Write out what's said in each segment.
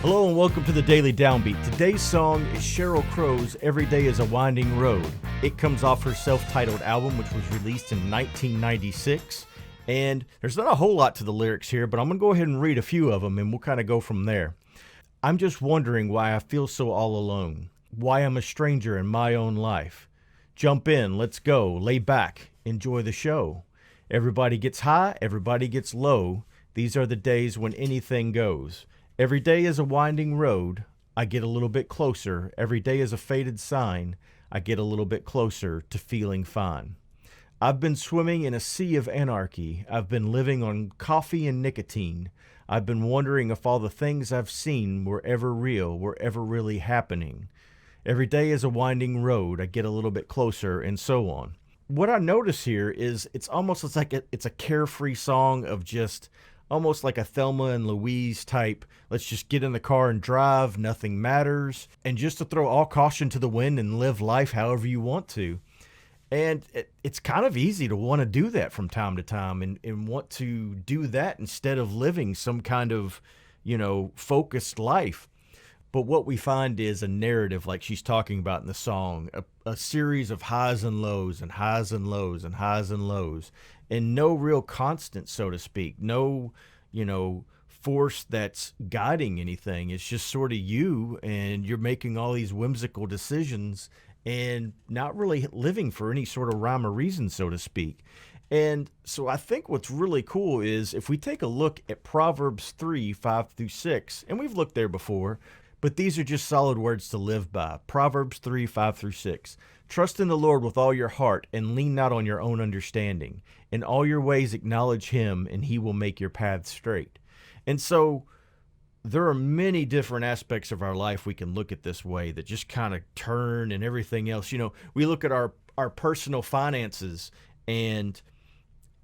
Hello and welcome to the Daily Downbeat. Today's song is Sheryl Crow's Every Day is a Winding Road. It comes off her self-titled album, which was released in 1996. And there's not a whole lot to the lyrics here, but I'm going to go ahead and read a few of them and we'll kind of go from there. I'm just wondering why I feel so all alone, why I'm a stranger in my own life. Jump in, let's go, lay back, enjoy the show. Everybody gets high, everybody gets low. These are the days when anything goes. Every day is a winding road. I get a little bit closer. Every day is a faded sign. I get a little bit closer to feeling fine. I've been swimming in a sea of anarchy. I've been living on coffee and nicotine. I've been wondering if all the things I've seen were ever real, were ever really happening. Every day is a winding road. I get a little bit closer, and so on. What I notice here is it's like it's a carefree song of just almost like a Thelma and Louise type, let's just get in the car and drive, nothing matters, and just to throw all caution to the wind and live life however you want to. And it's kind of easy to want to do that from time to time and want to do that instead of living some kind of, focused life. But what we find is a narrative like she's talking about in the song, a series of highs and lows and highs and lows and highs and lows, and no real constant, so to speak. No, force that's guiding anything. It's just sort of you, and you're making all these whimsical decisions and not really living for any sort of rhyme or reason, so to speak. And so I think what's really cool is if we take a look at Proverbs 3, 5 through 6, and we've looked there before, but these are just solid words to live by. Proverbs 3, 5 through 6. Trust in the Lord with all your heart and lean not on your own understanding. In all your ways acknowledge him and he will make your path straight. And so there are many different aspects of our life we can look at this way that just kind of turn and everything else. We look at our personal finances, and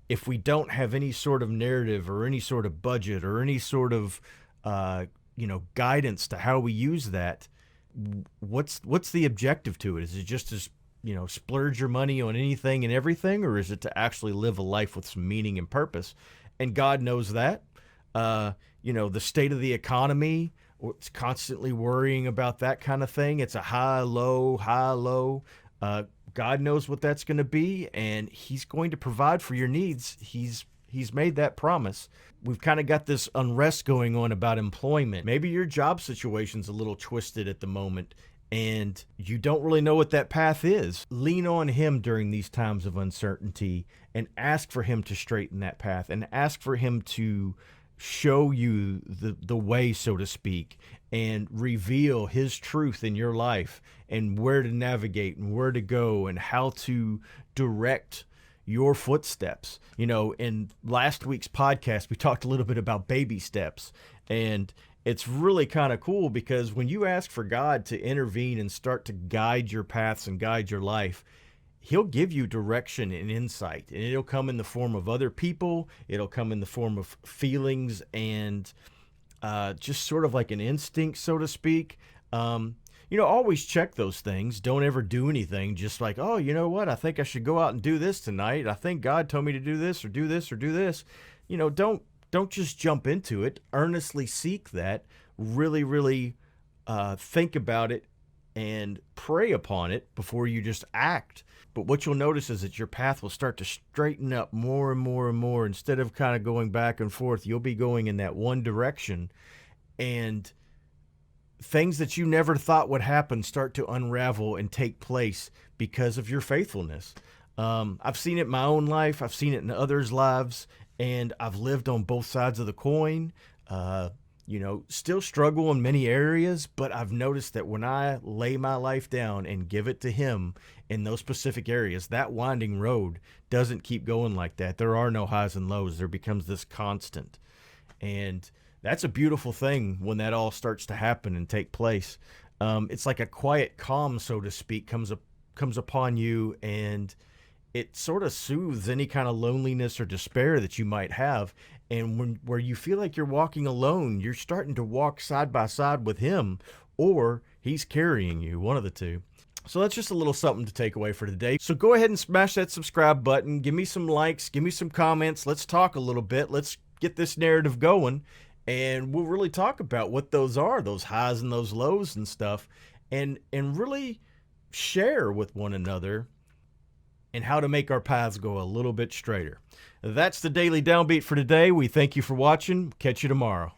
if we don't have any sort of narrative or any sort of budget or any sort of guidance to how we use that, what's the objective to it? Is it just to splurge your money on anything and everything, or is it to actually live a life with some meaning and purpose? And God knows that. The state of the economy, it's constantly worrying about that kind of thing. It's a high, low, high, low. God knows what that's going to be, and he's going to provide for your needs. He's made that promise. We've kind of got this unrest going on about employment. Maybe your job situation's a little twisted at the moment, and you don't really know what that path is. Lean on him during these times of uncertainty and ask for him to straighten that path and ask for him to show you the way, so to speak, and reveal his truth in your life and where to navigate and where to go and how to direct your footsteps. In last week's podcast, we talked a little bit about baby steps, and it's really kind of cool because when you ask for God to intervene and start to guide your paths and guide your life, he'll give you direction and insight, and it'll come in the form of other people. It'll come in the form of feelings and just sort of like an instinct, so to speak. Always check those things. Don't ever do anything just like, oh, you know what? I think I should go out and do this tonight. I think God told me to do this or do this or do this. Don't just jump into it. Earnestly seek that. Really, really think about it and pray upon it before you just act. But what you'll notice is that your path will start to straighten up more and more and more. Instead of kind of going back and forth, you'll be going in that one direction, and things that you never thought would happen start to unravel and take place because of your faithfulness. I've seen it in my own life. I've seen it in others' lives, and I've lived on both sides of the coin. Still struggle in many areas, but I've noticed that when I lay my life down and give it to him in those specific areas, that winding road doesn't keep going like that. There are no highs and lows. There becomes this constant. And that's a beautiful thing when that all starts to happen and take place. It's like a quiet calm, so to speak, comes upon you, and it sort of soothes any kind of loneliness or despair that you might have. And where you feel like you're walking alone, you're starting to walk side by side with him, or he's carrying you, one of the two. So that's just a little something to take away for today. So go ahead and smash that subscribe button. Give me some likes. Give me some comments. Let's talk a little bit. Let's get this narrative going. And we'll really talk about what those are, those highs and those lows and stuff, and really share with one another and how to make our paths go a little bit straighter. That's the Daily Downbeat for today. We thank you for watching. Catch you tomorrow.